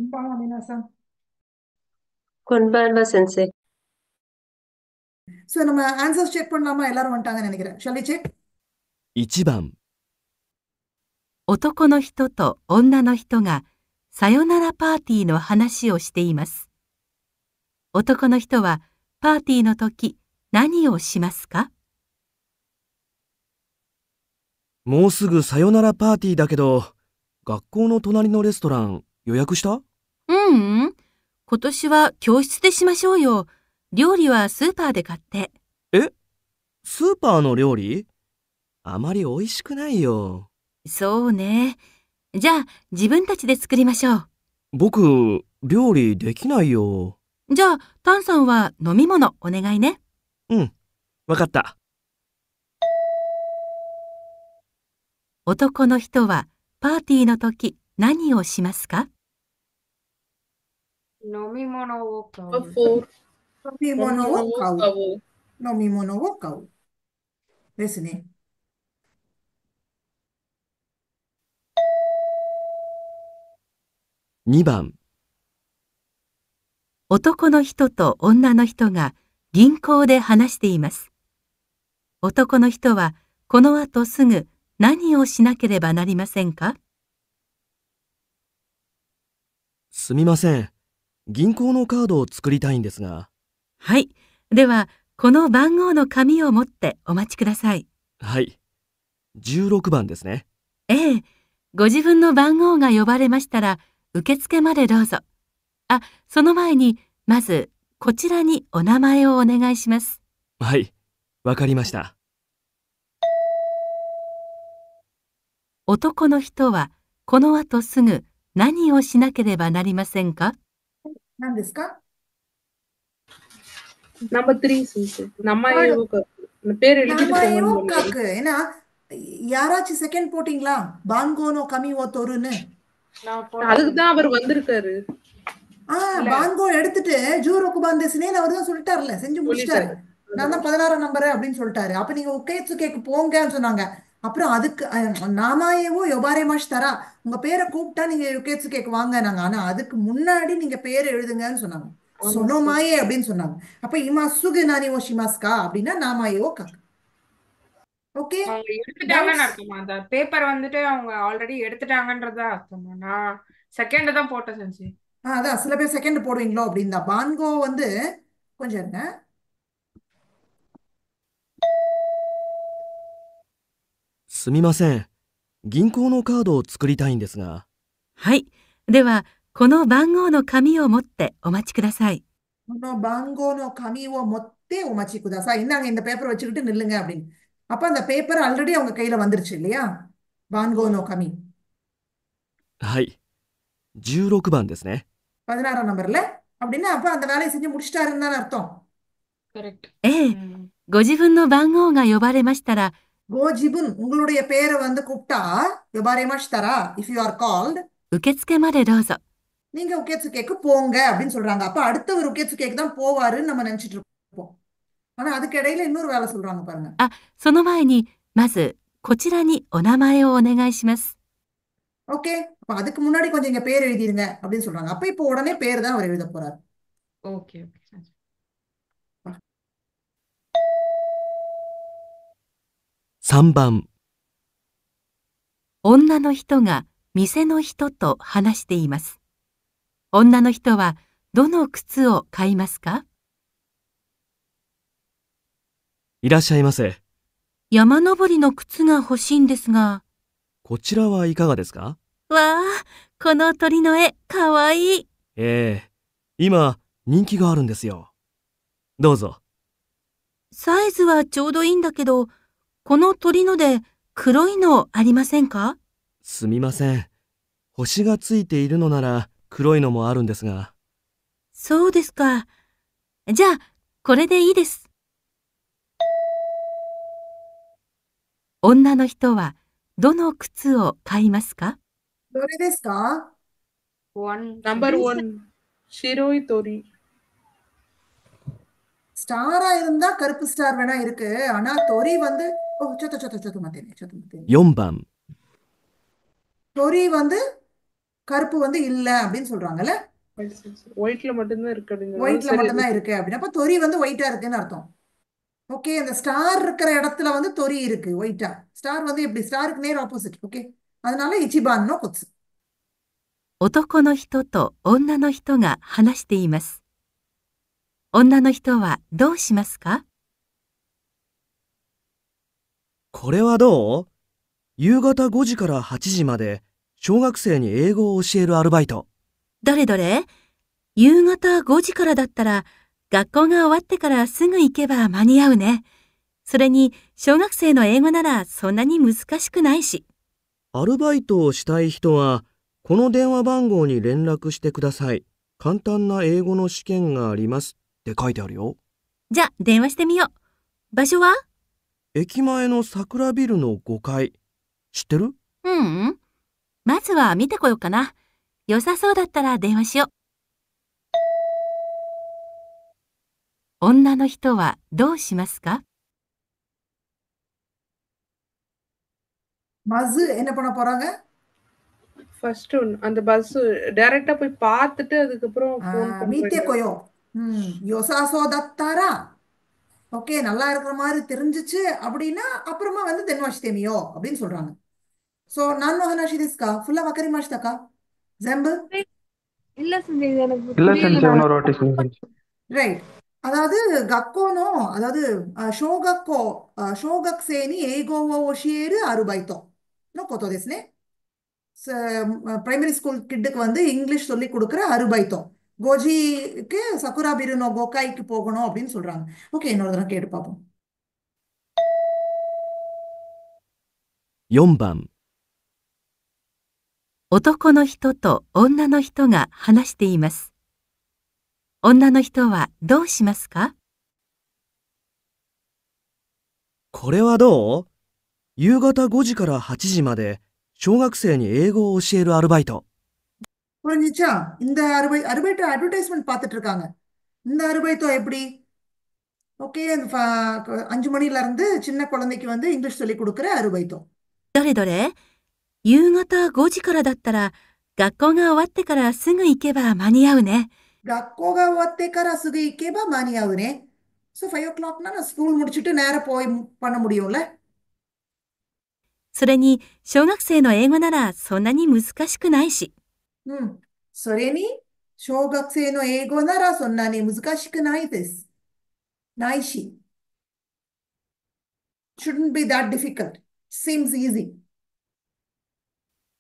皆さん。こんばんは、先生。So, நம்ம answers check பண்ணலாமா? எல்லாரும் வந்துட்டாங்கன்னு நினைக்கிறேன். Shall we check? 1番、男の人と女の人がさよならパーティーの話をしています。男の人はパーティーの時何をしますか？もうすぐさよならパーティーだけど、学校の隣のレストラン予約した？ううん。今年は教室でしましょうよ。料理はスーパーで買って。え、スーパーの料理？あまり美味しくないよ。そうね。じゃあ自分たちで作りましょう。僕、料理できないよ。じゃあタンさんは飲み物お願いね。うん、わかった。男の人はパーティーの時何をしますか？飲み物を買う。4、飲み物を買う。飲み物を買う。ですね。2番、男の人と女の人が銀行で話しています。男の人はこの後すぐ何をしなければなりませんか？すみません。銀行のカードを作りたいんですが。はい。では、この番号の紙を持ってお待ちください。はい。16番ですね。ええ、ご自分の番号が呼ばれましたら、受付までどうぞ。あ、その前に、まず、こちらにお名前をお願いします。はい、わかりました。男の人は、この後すぐ何をしなければなりませんか？何ですか？ Number 3 先生。名前を書く。பேர்名 எழுதிட்டு 前 போங்கன்னு を書 சொன்னாரு。く。ஏன்னா, யாராச்சும் செகண்ட் போட்டிங்களா? பான்கோனோ கமி ஓ தொருன்னு. நான் அதுக்கு போட்டேன். தான் அவர் வந்திருக்காரு. இல்ல, பான்கோ எடுத்துட்டு ஜூரோக்கு பாந்தேசினேன்னு அவர் தான் சொல்லிட்டார்ல, செஞ்சு முடிச்சிட்டாரு. சொல்லிட்டாரு. நான் தான் 16 நம்பரு அப்படின்னு சொல்லிட்டாரு. அப்ப நீங்க உக்கேச்சு கேக்கு போங்கன்னு சொன்னாங்க. அப்புறம் அதுக்கு நாமாயேவோ யொபாரே மாஷ் தரா, உங்க பேரை கூப்பிட்டா நீங்க யுகேட்சு கேக்கு வாங்க நாங்க. ஆனா அதுக்கு முன்னாடி நீங்க பேரை எழுதுங்கன்னு சொன்னாங்க. ஆமா சார். சொனோமாயே அப்படின்னு சொன்னாங்க. அப்ப இமா சுகு நானி ஓ ஷிமாஸ்கா அப்படின்னா நாமாயேவோ காக்கு. ஓகே, அவங்க எடுத்துட்டாங்கன்னு டவுட்ஸ்? அர்த்தமா? அந்த பேப்பர் வந்துட்டு அவங்க ஆல்ரெடி எடுத்துட்டாங்கன்றதா அர்த்தமா? நான் செகண்ட் தான் போட்டேன் செஞ்சு. அதான் சில பேர் செகண்ட் போடுவீங்களோ அப்படின்னு தான். பான்கோ வந்து கொஞ்சம் இருங்க. すみません。銀行のカードを作りたいんですが。はい。では、この番号の紙を持ってお待ちください。この番号の紙を持ってお待ちください. இந்தாங்க இந்த பேப்பர் வச்சுக்கிட்டு நில்லுங்க அப்படின்னு. அப்ப அந்த பேப்பர் ஆல்ரெடி அவங்க கையில வந்துருச்சு இல்லையா? பான்கோ நோ கமி. はい。16番ですね。 16 நம்பர்ல. அப்படின்னா அப்ப அந்த வேலையை செஞ்சு முடிச்சிட்டாருன்னு தானே அர்த்தம். கரெக்ட்.ええ、ご自分の番号が呼ばれましたら、கோஜிபுன் உங்களுடைய பேரை வந்து கூப்பிட்டா யொபாரேமாஷ்தரா இஃப் யூ ஆர் கால்ட், 受付までどうぞ。நீங்க உக்கேட்சுகேக்கு போங்க அப்படின்னு சொல்றாங்க. அப்ப அடுத்தவர் உக்கேட்சுகேக்கு தான் போவாருன்னு நம்ம நினைச்சிட்டு இருப்போம். ஆனா அதுக்கு இடையில இன்னொரு வேலை சொல்றாங்க பாருங்க.あ、その前に、まず、こちらにお名前をお願いします。ஓகே, அப்ப அதுக்கு முன்னாடி கொஞ்சம் இங்க பேர் எழுதிருங்க அப்படின்னு சொல்றாங்க. அப்ப இப்போ உடனே பேர் தான் அவர் எழுத போறாரு. ஓகே ஓகே செஞ்சு. 3番、女の人が店の人と話しています。女の人はどの靴を買いますか？いらっしゃいませ。山登りの靴が欲しいんですが。こちらはいかがですか？わあ、この鳥の絵、かわいい。ええ、今、人気があるんですよ。どうぞ。サイズはちょうどいいんだけど、この鳥ので黒いのありませんか？すみません。星がついているのなら黒いのもあるんですが。そうですか。じゃあ、これでいいです。女の人はどの靴を買いますか？どれですか？ ஒன் நம்பர் 1 ஷிரோய் தொரி. ஸ்டாரா இருந்தா கருப்பு ஸ்டார் வேணா இருக்கு. ஆனா தொரி வந்து ஓ சொத்த சொத்த சொத்த மாத்தேனே சொத்த மாத்தேனே. 4番、தொரி வந்து கருப்பு வந்து இல்ல அப்படின்னு சொல்றாங்கல்ல. ஒயிட்ல மட்டும்தான் இருக்கு அப்படிங்கிறது ஒயிட்ல சரி. மட்டும்தான் இருக்கு அப்படின்னா அப்ப தொரி வந்து ஒயிட்டா இருக்குன்னு அர்த்தம். ஓகே, அந்த ஸ்டார் இருக்கிற இடத்துல வந்து தொரி இருக்கு ஒயிட்டா. ஸ்டார் வந்து எப்படி, ஸ்டாருக்கு நேர் ஆப்போசிட். ஓகே, அதனால இச்சிபான் நோ கொத்சு. 男の人と女の人が話しています。女の人はどうしますか？これはどう？夕方5時から8時まで小学生に英語を教えるアルバイト。どれどれ？夕方5時からだったら、学校が終わってからすぐ行けば間に合うね。それに、小学生の英語ならそんなに難しくないし。アルバイトをしたい人は、この電話番号に連絡してください。簡単な英語の試験がありますって書いてあるよ。じゃ、電話してみよう。場所は？駅前の桜ビルの5階。知ってる？ううん。まずは見てこようかな。良さそうだったら電話しよう。女の人はどうしますか？ மது என்ன பண்ண போறாங்க? ஃபர்ஸ்ட் அந்த பஸ் டைரக்டா போய் பார்த்துட்டு அதுக்கப்புறம் ஃபோன் மீத்தே பண்றீங்க. கொயோ. யோசாசோ தத்தாரா. ஓகே, நல்லா இருக்கிற மாதிரி தெரிஞ்சிச்சு அப்படின்னா அப்புறமா வந்து தென்வாஷ் தேமியோ அப்படின்னு சொல்றாங்க. சோ நான் ஹனாஷி திஸ்கா ஃபுல்லா வக்கரி மாஷ்தாக்கா ஜம்பு. இல்ல சஞ்சய், இது எனக்கு இல்ல புரியல. செஞ்சு இன்னொரு வாட்டி சொல்லுங்க. ரைட். அதாவது கக்கோனோ, அதாவது ஷோகக்கோ, ஷோகக் சேனி ஏகோவோ ஒஷியேரு அருபைத்தோ நோ கோத்தோ தெஸ்னே. பிரைமரி ஸ்கூல் கிட்டுக்கு வந்து இங்கிலீஷ் சொல்லி கொடுக்குற அருபைத்தோ. கோஜிக்கு சக்குரா பிருனோ கோகாய்க்கு போகணும் அப்படின்னு சொல்றாங்க. ஓகே, இன்னொரு தடவை கேட்டு பார்ப்போம். 4番。男の人と女の人が話しています。女の人はどうしますか？これはどう？夕方5時から8時まで小学生に英語を教えるアルバイト。 புரிஞ்சுச்சா? இந்த அருபைட்டோ அட்வர்டைஸ்மெண்ட் பார்த்துட்டு இருக்காங்க. இந்த அருபைத்தோ எப்படி? ஓகே, 5 மணில இருந்து சின்ன குழந்தைக்கு வந்து இங்கிலீஷ் சொல்லி கொடுக்குற அருபைத்தோ. どれどれ？夕方5時からだったら、学校が終わってからすぐ行けば間に合うね。 学校が終わってからすぐ行けば間に合うね。ஸோ 5 o'clockனா நான் ஸ்கூல் முடிச்சுட்டு நேரா போய் பண்ண முடியும்ல. それに、小学生の英語ならそんなに難しくないし。それに小学生の英語ならそんなに難しくないです。ないし。shouldn't be that difficult. seems easy.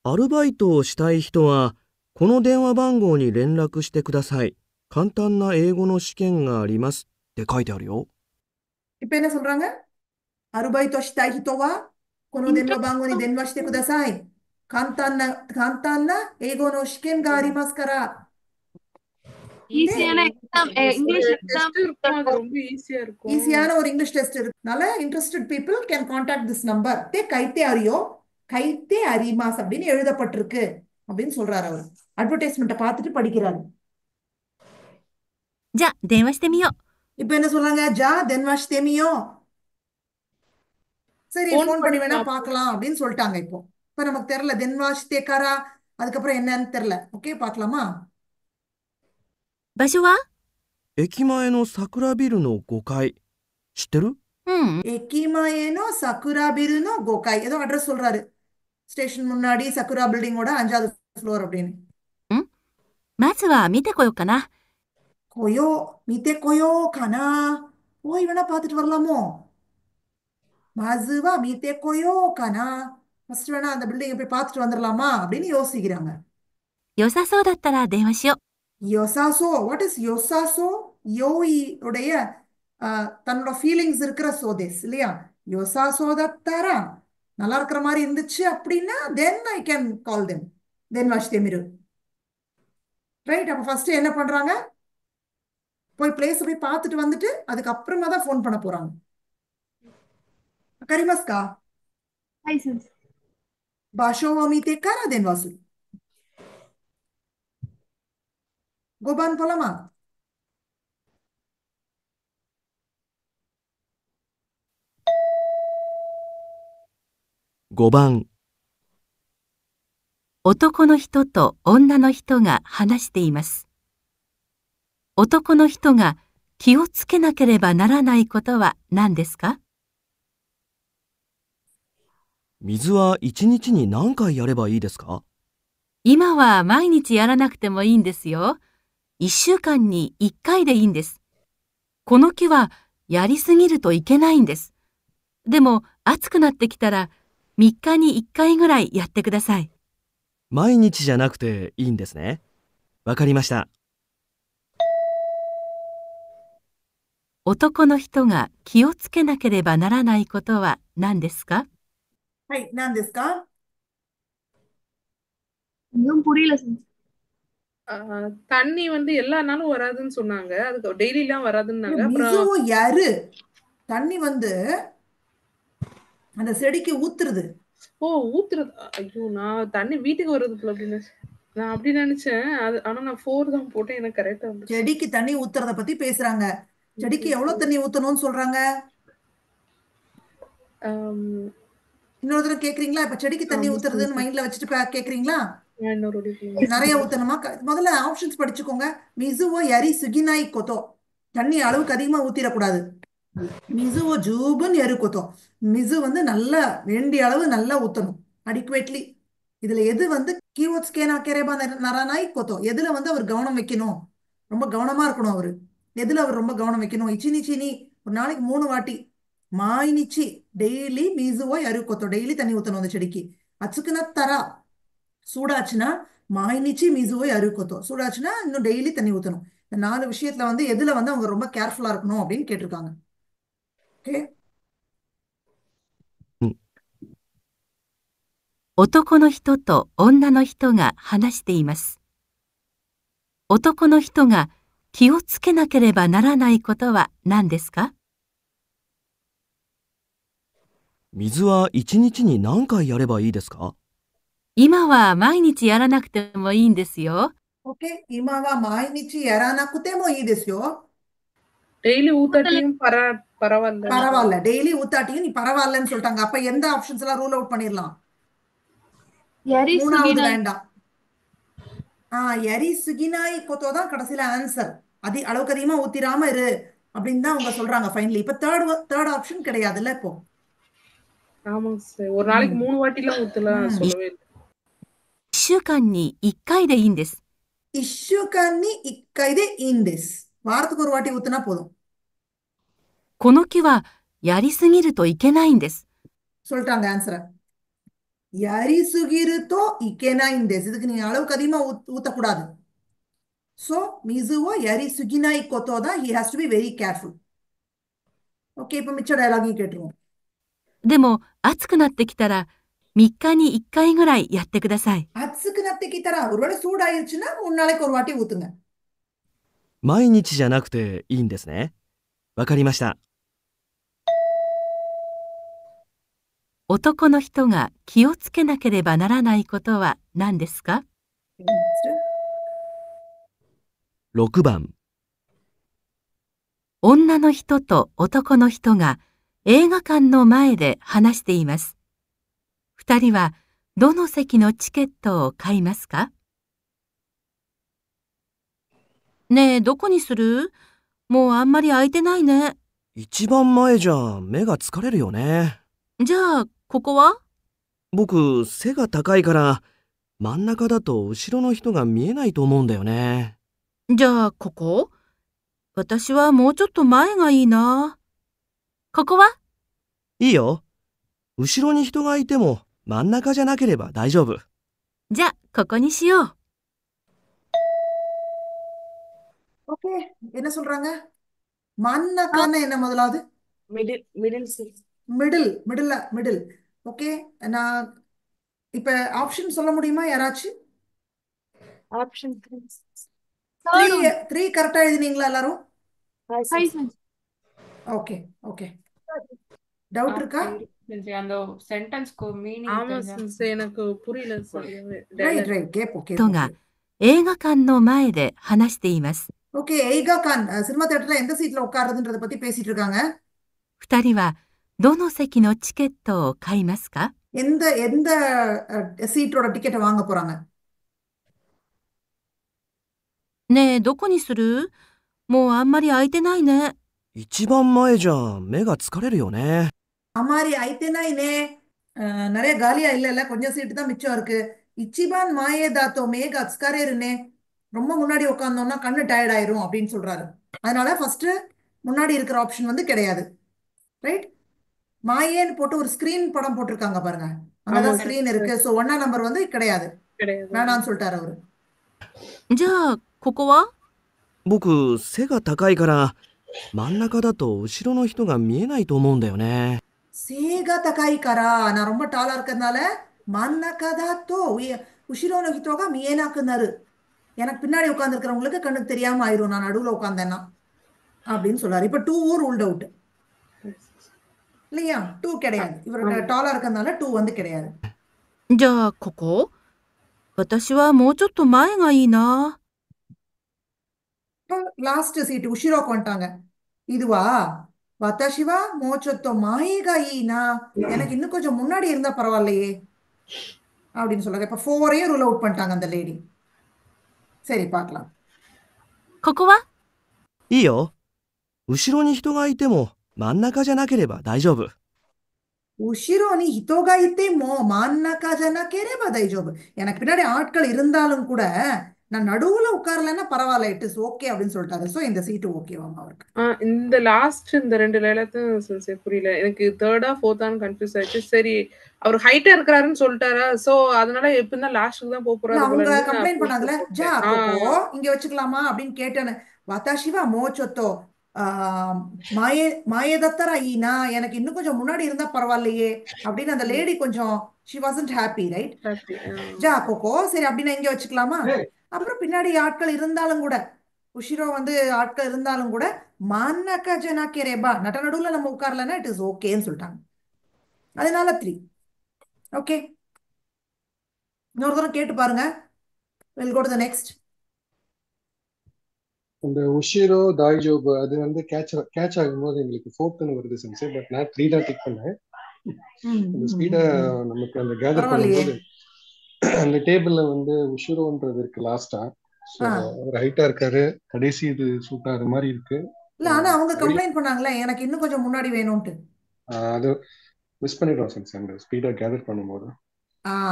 アルバイトをしたい人は、この電話番号に連絡してください。簡単な英語の試験がありますって書いてあるよ。இப்போ என்ன சொல்றாங்க? アルバイトしたい人はこの電話番号に電話してください。簡単な英語の試験がありますから。ஈஸியான எக்ஸாம், இங்கிலீஷ் எக்ஸாம். டெஸ்ட் இருக்கும், அது ரொம்ப ஈஸியா இருக்கும். ஈஸியான ஒரு இங்கிலீஷ் டெஸ்ட் இருக்குனால interested people can contact this number. கைத்தே அறியோ கைத்தே அரிமாஸ் அப்படின்னு எழுதப்பட்டிருக்கு அப்படின்னு சொல்றாரு அவர். அட்வர்டைஸ்மெண்ட்டை பார்த்துட்டு படிக்கிறாரு. じゃ、電話してみよう。 இப்போ என்ன சொல்றாங்க? ஜா தென்வாஷ் தேமியோ. சரி, Phone ஃபோன் பண்ணி வேணா பண்ணி பார்க்கலாம் அப்படின்னு சொல்லிட்டாங்க. இப்போ நமக்கு தெரியல தென்வாஷ் தேக்காரா, அதுக்கப்புறம் என்னன்னு தெரியல. ஓகே, பார்க்கலாமா? 場所は？駅前の桜ビルの5階。知ってる？うん。 எக்கிமாயேனோ சக்குரா பிருனோ கோகாய். ஏதோ அட்ரஸ் சொல்றாரு. ஸ்டேஷன் முன்னாடி சக்குரா பில்டிங்கோட 5வது ஃப்ளோர் அப்படின்னு. まずは見てこようかな。கொயோ மீத்தே கொயோ கனா. போய் வேணா பார்த்துட்டு வரலாமோ? மதுவா மீத்தே கொயோ கனா. ஃபர்ஸ்ட் வேணா அந்த பில்டிங்கை போய் பார்த்துட்டு வந்துடலாமா அப்படின்னு யோசிக்கிறாங்க. 良さそうだったら電話しよう。 யோசாசோ. வாட் இஸ் யோசாசோ? யோய் உடைய தன்னோட ஃபீலிங்ஸ் இருக்கிற சோதேஸ் இல்லையா? யோசாசோ தத்தாரா நல்லா இருக்கிற மாதிரி இருந்துச்சு அப்படின்னா தென் ஐ கேன் கால் தெம். தென் வாஷ் தெமிரு. ரைட். அப்போ ஃபர்ஸ்ட் என்ன பண்றாங்க? போய் பிளேஸ் போய் பார்த்துட்டு வந்துட்டு அதுக்கப்புறமா தான் ஃபோன் பண்ண போறாங்க. கரிமஸ்கா はい先生。 場所を見てから電話する。5番போலாமா? 5番。男の人と女の人が話しています。男の人が気をつけなければならないことは何ですか？水は1日に何回やればいいですか？今は毎日やらなくてもいいんですよ。1週間に1回でいいんです。この木はやりすぎるといけないんです。でも暑くなってきたら3日に1回ぐらいやってください。毎日じゃなくていいんですね。わかりました。男の人が気をつけなければならないことは何ですか？はい、何ですか？ இன்னும் புரியல செஞ்சு. தண்ணி வந்து எல்லா நாளும் வராதுன்னு சொன்னாங்க. அதுக்கு டெய்லிலாம் வராதுன்னாங்க. அப்புறம் மிசுவோ யாரு தண்ணி வந்து அந்த செடிக்கு ஊத்துறது. ஊத்துறது. ஐயோ, நான் தண்ணி வீட்டுக்கு வருதுக்குள்ள அப்படின்னு நான் அப்படி நினைச்சேன். ஆனா நான் 4 தான் போட்டேன். எனக்கு கரெக்டா வந்துச்சு. செடிக்கு தண்ணி ஊத்துறத பத்தி பேசுறாங்க. செடிக்கு எவ்வளவு தண்ணி ஊத்தணும்னு சொல்றாங்க? இன்னொரு தடவை கேக்குறீங்களா? இப்ப செடிக்கு தண்ணி ஊத்துறதுன்னு மைண்ட்ல வச்சுட்டு கேக்குறீங்களா? நிறைய ஊத்தணுமா? முதல்ல ஆப்ஷன்ஸ் படிச்சுக்கோங்க. மிசுவோ எரி சுகினாய் கொத்தோ. தண்ணி அளவுக்கு அதிகமா ஊத்திடக்கூடாது. மிசுவோ ஜூபுன்னு எரு கொத்தோ. மிசு வந்து நல்லா வேண்டிய அளவு நல்லா ஊத்தணும். அடிக்குவேட்லி. இதுல எது வந்து கீவோட்ஸ் கேனா கேரேபா நரானாய் கொத்தோ, எதுல வந்து அவர் கவனம் வைக்கணும், ரொம்ப கவனமா இருக்கணும் அவரு. எதுல அவர் ரொம்ப கவனம் வைக்கணும்? இச்சினி சீனி ஒரு நாளைக்கு 3 வாட்டி மாய்னிச்சி டெய்லி மிசுவோ எரு கொத்தோ, டெய்லி தண்ணி ஊத்தணும் அந்த செடிக்கு. அச்சுக்குனா தரா சூடாச்சுன்னா மாய்னிச்சி மிசுவோ எரு கொத்தோ, சூடாச்சுன்னா இன்னும் டெய்லி தண்ணி ஊத்தணும். இந்த 4 விஷயத்துல வந்து எதுல வந்து அவங்க ரொம்ப கேர்ஃபுல்லா இருக்கணும் அப்படின்னு கேட்டிருக்காங்க. ஓகே. 男の人と女の人が話しています。男の人が気をつけなければならないことは何ですか？水は1日に何回やればいいですか？今は毎日やらなくてもいいんですよ。ஓகே. 今は毎日やらなくてもいいですよ。 டெய்லி ஊத்தாட்டியும் பரவாயில்ல. பரவாயில்ல. டெய்லி ஊத்தாட்டியும் நீ பரவாயில்லன்னு சொல்லிட்டாங்க. அப்ப எந்த ஆப்ஷன்ஸ் எல்லாம் ரூல் அவுட் பண்ணிடலாம்? எரி மூணாவது சுகினாய். வேண்டாம். எரி சுகினாய் கொத்தோ தான் கடைசியில ஆன்சர். அளவுக்கு அதிகமா ஊத்திராம இரு அப்படின்னு தான் அவங்க சொல்றாங்க ஃபைனலி. இப்ப தேர்ட் ஆப்ஷன் கிடையாதுல்ல இப்போ. ஆமாங்க சார். ஒரு நாளைக்கு 3 வாட்டிலாம் ஊத்தலாம் சொல்லவே இல்லை. 1週間に1回でいいんです。 1週間に1回でいいんです。வாரத்துக்கு ஒரு வாட்டி ஊத்துனா போதும். この木はやりすぎるといけないんです。 சொல்லிட்டாங்க ஆன்சரை. யாரி சுகிருத்தோ இக்கேனாய் டேஸ். இதுக்கு நீங்க அளவுக்கு அதிகமா ஊத்தக்கூடாது. ஸோ மிசுவோ யாரி சுகினாய் கொத்தோ தான். He has to be very careful. Okay, இப்போ மிச்ச டயலாகையும் கேட்டுருவோம். でも暑くなってきたら3日に1回ぐらいやってください。 அச்சுக்கு நத்திக்கு தரா. ஒருவேளை சூடாயிருச்சுன்னா 3 நாளைக்கு ஒரு வாட்டி ஊத்துங்க. 毎日じゃなくていいんですね。わかりました。男の人が気をつけなければならないことは何ですか？ 6番。女の人と男の人が映画館の前で話しています。2人はどの席のチケットを買いますか？ねえ、どこにする？もうあんまり空いてないね。一番前じゃ目が疲れるよね。じゃあ、ここは？僕、背が高いから真ん中だと後ろの人が見えないと思うんだよね。じゃあ、ここ？私はもうちょっと前がいいな。ここは？いいよ。後ろに人がいても真ん中じゃなければ大丈夫。じゃあ、ここにしよう。ஓகே, என்ன சொல்றாங்க? மன்னக்கான என்ன முதலாவது? மிடில். ஓகே, நான் இப்ப ஆப்ஷன் சொல்ல முடியுமா யாராச்சும்? ஆப்ஷன் 3. 3 கரெக்டா எழுதினீங்களா எல்லாரும்? ஹை செஞ்சு. ஓகே. டவுட் இருக்கா? அந்த சென்டென்ஸ்க்கு மீனிங் ஆமா சார், எனக்கு புரியல சார். ரைட். கேப்போ. 人が映画館の前で話しています。 ஓகே, ஏகா கான் சினிமா தியேட்டர்ல எந்த சீட்ல உட்காருதுன்றத பத்தி பேசிட்டு இருக்காங்க. 2人はどの席のチケットを買いますか？ எந்த எந்த சீட்டோட டிக்கெட்டை வாங்க போறாங்க? ねえ、どこにする？もうあんまり空いてないね。一番前じゃ目が疲れるよね。 அமாரி ஐத்தேனா இனே நிறைய காலியா இல்ல கொஞ்சம் சீட்டு தான் மிச்சம் இருக்கு. இச்சிபான் மாயே தாத்தோ மேக அஸ்காரே இருனே, ரொம்ப முன்னாடி உட்கார்ந்தோம்னா கண்ணு டயர்ட் ஆயிரும் அப்படின்னு சொல்றாரு. அதனால ஃபர்ஸ்ட் முன்னாடி இருக்கிற ஆப்ஷன் வந்து கிடையாது. ரைட்? மாயேன்னு போட்டு ஒரு ஸ்கிரீன் படம் போட்டிருக்காங்க பாருங்க, ஆமா அங்கதான் சார். ஸ்கிரீன் இருக்கு. ஸோ 1ஆம் நம்பர் வந்து கிடையாது, கிடையாது. வேணாம்னு சொல்லிட்டாரு அவரு. じゃあ、ここは？僕、背が高いから真ん中だと後ろの人が見えないと思うんだよね。 சேகா தக்காய் கரா, நான் ரொம்ப டாலா இருக்கிறதுனால மன்னகதாத்தோ உஷிரோன ஹித்தோகா மியேனாக்குனாரு, எனக்கு பின்னாடி உட்கார்ந்துருக்கிறவங்களுக்கு கண்ணுக்கு தெரியாம ஆயிரும் நான் நடுவுல உட்கார்ந்தேன்னா அப்படின்னு சொல்றாரு. இப்ப 2 ரூல்ட் அவுட் இல்லையா? 2 கிடையாது, இவரோட ஆமா. டாலா இருக்கிறதுனால 2 வந்து கிடையாது. じゃあ、ここ？私はもうちょっと前がいいな。 லாஸ்ட் சீட் உஷிரோக்கு வந்துட்டாங்க. இதுவா வத்தாஷிவா மோச்சத்தோ மாயேகாயினா, எனக்கு இன்னும் கொஞ்சம் முன்னாடி இருந்தா பரவாயில்லையே அப்படின்னு சொல்றாங்க. இப்ப 4ஐயும் ரூல் அவுட் பண்ணிட்டாங்க அந்த லேடி. சரி பார்க்கலாம். ここは？いいよ。後ろに人がいても真ん中じゃなければ大丈夫。 உஷிரோ நீ ஹிதோகா இத்தேமோ மான்னகா ஜனகேரேபா தைஜோபு, எனக்கு பின்னாடி ஆட்கள் இருந்தாலும் கூட நான் நடுவுல உட்காரலன்னா பரவாயில்ல, இட் இஸ் ஓகே அப்படின்னு சொல்லிட்டாரு. ஸோ இந்த சீட்டு ஓகேவாம் அவருக்கு. இந்த லாஸ்ட் இந்த 2 லைலத்தும் புரியல எனக்கு. 3ஆ 4ஆன்னு கன்ஃபியூஸ் ஆயிடுச்சு. சரி, அவர் ஹைட்டா இருக்கிறாருன்னு சொல்லிட்டாரா, சோ அதனால எப்படின்னா லாஸ்ட்டுக்கு தான் போக இல்ல, போறாரு அவங்க போலன்னு நான் கம்ப்ளைண்ட் புதுசா பண்ணாங்கல்ல, ஜா போட்டேன். கோகோ இங்க வச்சுக்கலாமா அப்படின்னு கேட்டேன்னு. வத்தாஷிவா மோச்சொத்தோ மாயே மாயதத்தரா ஈனா, எனக்கு இன்னும் கொஞ்சம் முன்னாடி இருந்தா பரவாயில்லையே அப்படின்னு அந்த லேடி கொஞ்சம் she wasn't happy. Right? Happy. ஜா கோகோ சரி அப்படின்னா இங்க வச்சுக்கலாமா. அப்புறம் பின்னாடி ஆட்கள் இருந்தாலும் கூட, உஷிரோ வந்து ஆட்கள் இருந்தாலும் கூட மான்னக்கா ஜனாக்கேரேபா, நட்ட நடுவுல நம்ம உட்காரலன்னா இட் இஸ் ஓகேன்னு சொல்லிட்டாங்க. அதனால 3. ஓகே, இன்னொரு தடவை கேட்டு பாருங்க. Will go to the next. அந்த உஷிரோ தாய்ஜோப் அது வந்து கேட்ச் ஆகும்போது எங்களுக்கு 4ன்னு வருது சென்ஸ். பட் நான் 3 தான் டிக் பண்ணேன். அந்த ஸ்பீடா நமக்கு அந்த கேதர் பரவாயில்லையே. பண்ணும்போது அந்த டேபிள்ல வந்து உஷிரோன்றது இருக்கு லாஸ்டா. ஸோ ஆ அவர் ஹைட்டா இருக்காரு, கடைசி இது சூட் ஆகுற மாதிரி இருக்கு. இல்ல, ஆனா அவங்க கம்ப்ளைண்ட் பண்ணாங்களே எனக்கு இன்னும் கொஞ்சம் முன்னாடி வேணும்ட்டு. அது மிஸ் பண்ணிடுவோம் சென்ஸ் அந்த ஸ்பீடா கேதர் பண்ணும்போது.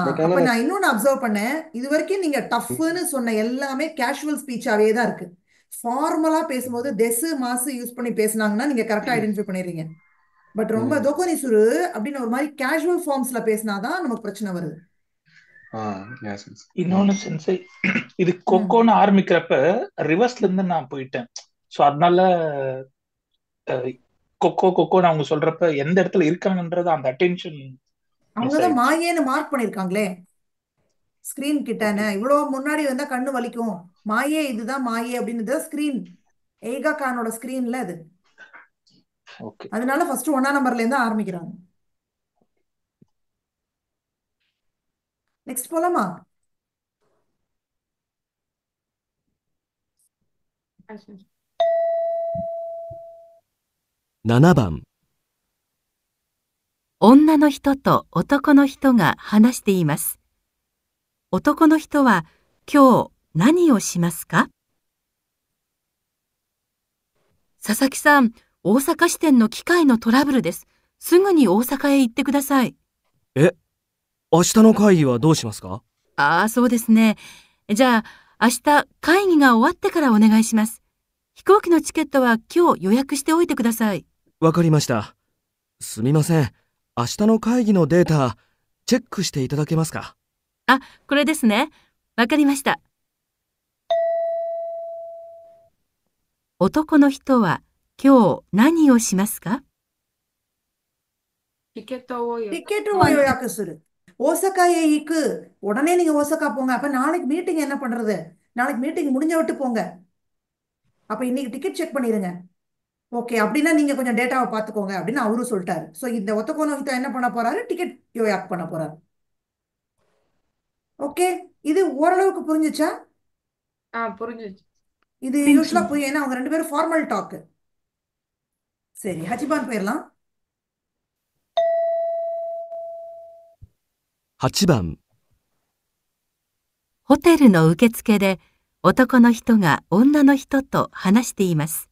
பட் அப்ப ஆனா நான் இன்னொன்னு அப்சர்வ் பண்ணேன், இது வரைக்கும் நீங்க டஃப்னு சொன்ன எல்லாமே கேஷுவல் ஸ்பீச்சாவே தான் இருக்கு. ஃபார்மலா பேசும்போது தெசு மாசு யூஸ் பண்ணி பேசுனாங்கன்னா நீங்க கரெக்டா ஐடென்டிஃபை பண்ணிடுறீங்க. பட் ரொம்ப தோகோனி சுரு அப்படின்னு ஒரு மாதிரி கேஷுவல் ஃபார்ம்ஸ்ல பேசினாதான் நமக்கு பிரச்சனை வருது. சென்ஸ் இன்னொன்னு சென்ஸ், இது கொக்கோன்னு ஆரம்பிக்கிறப்ப ரிவர்ஸ்ல இருந்து நான் போயிட்டேன். ஸோ அதனால கொக்கோ கொக்கோன்னு அவங்க சொல்றப்ப எந்த இடத்துல இருக்காங்கன்றது அந்த அட்டென்ஷன் அவங்கதான் மாயேன்னு மார்க் பண்ணிருக்காங்களே ஸ்கிரீன் கிட்டன. இவ்வளவு முன்னாடி வந்தா கண்ணு வலிக்கும், மாயே இதுதான் மாயே அப்படின்னு ஸ்கிரீன் ஏகா கானோட ஸ்கிரீன்ல அது. அதனால ஃபர்ஸ்ட் 1ஆம் நம்பர்ல இருந்து ஆரம்பிக்கிறாங்க. நெக்ஸ்ட் போலாமா? Ashes. 7番。 女の人と男の人が話しています。男の人は今日何をしますか？佐々木さん、大阪支店の機械のトラブルです。すぐに大阪へ行ってください。え、明日の会議はどうしますか？ああ、そうですね。じゃあ、明日会議が終わってからお願いします。飛行機のチケットは今日予約しておいてください。わかりました。すみません。明日の会議のデータ、チェックしていただけますか？あ、これですね。わかりました。男の人は今日何をしますか？ டிக்கெட்டோ டிக்கெட்予約する。大阪へ行く。உடனே நீங்க ஓசக்கா போங்க. அப்ப நாளைக்கு மீட்டிங் என்ன பண்றது? நாளைக்கு மீட்டிங் முடிஞ்ச விட்டு போங்க. அப்ப இன்னைக்கு டிக்கெட் செக் பண்ணிருங்க. ஓகே, அப்படின்னா நீங்க கொஞ்சம் டேட்டாவை பார்த்துக்கோங்க அப்படின்னு அவரும் சொல்லிட்டாரு. ஸோ இந்த ஒத்தக்கோனோகிட்ட என்ன பண்ண போறாரு? டிக்கெட் யோயாக் பண்ண போறாரு. ஓகே, இது ஓரளவுக்கு புரிஞ்சுச்சா? புரிஞ்சுச்சு. இது யூஸ்வலா புரியும், ஏன்னா அவங்க 2 பேரும் ஃபார்மல் டாக். சரி, ஹஜிபான் போயிடலாம். 8番、ホテルの受付で男の人が女の人と話しています。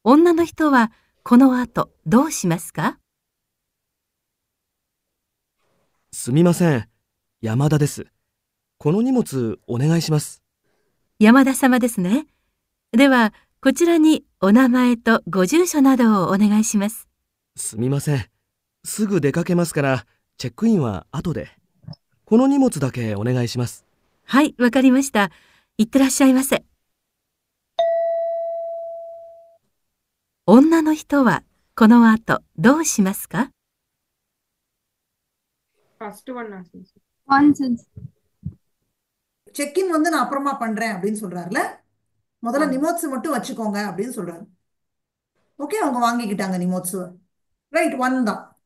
女の人はこの後どうしますか？すみません。山田です。この荷物お願いします。山田様ですね。では、こちらにお名前とご住所などをお願いします。すみません。すぐ出かけますから、チェックインは後で。この荷物だけお願いします。はい、わかりました。いってらっしゃいませ。女の人はこの後どうしますか？ஃபர்ஸ்ட் ஒன்னா செஞ்சு One sense. செக்இன் வந்து நான் அப்புறமா பண்றேன் அப்படின்னு சொல்றாருல. முதல்ல ஆமா நிமோட்ஸ் மட்டும் வச்சுக்கோங்க அப்படின்னு சொல்றாரு. ஓகே, அவங்க வாங்கிக்கிட்டாங்க நிமோட்ஸ். ரைட், ஒன் தான்.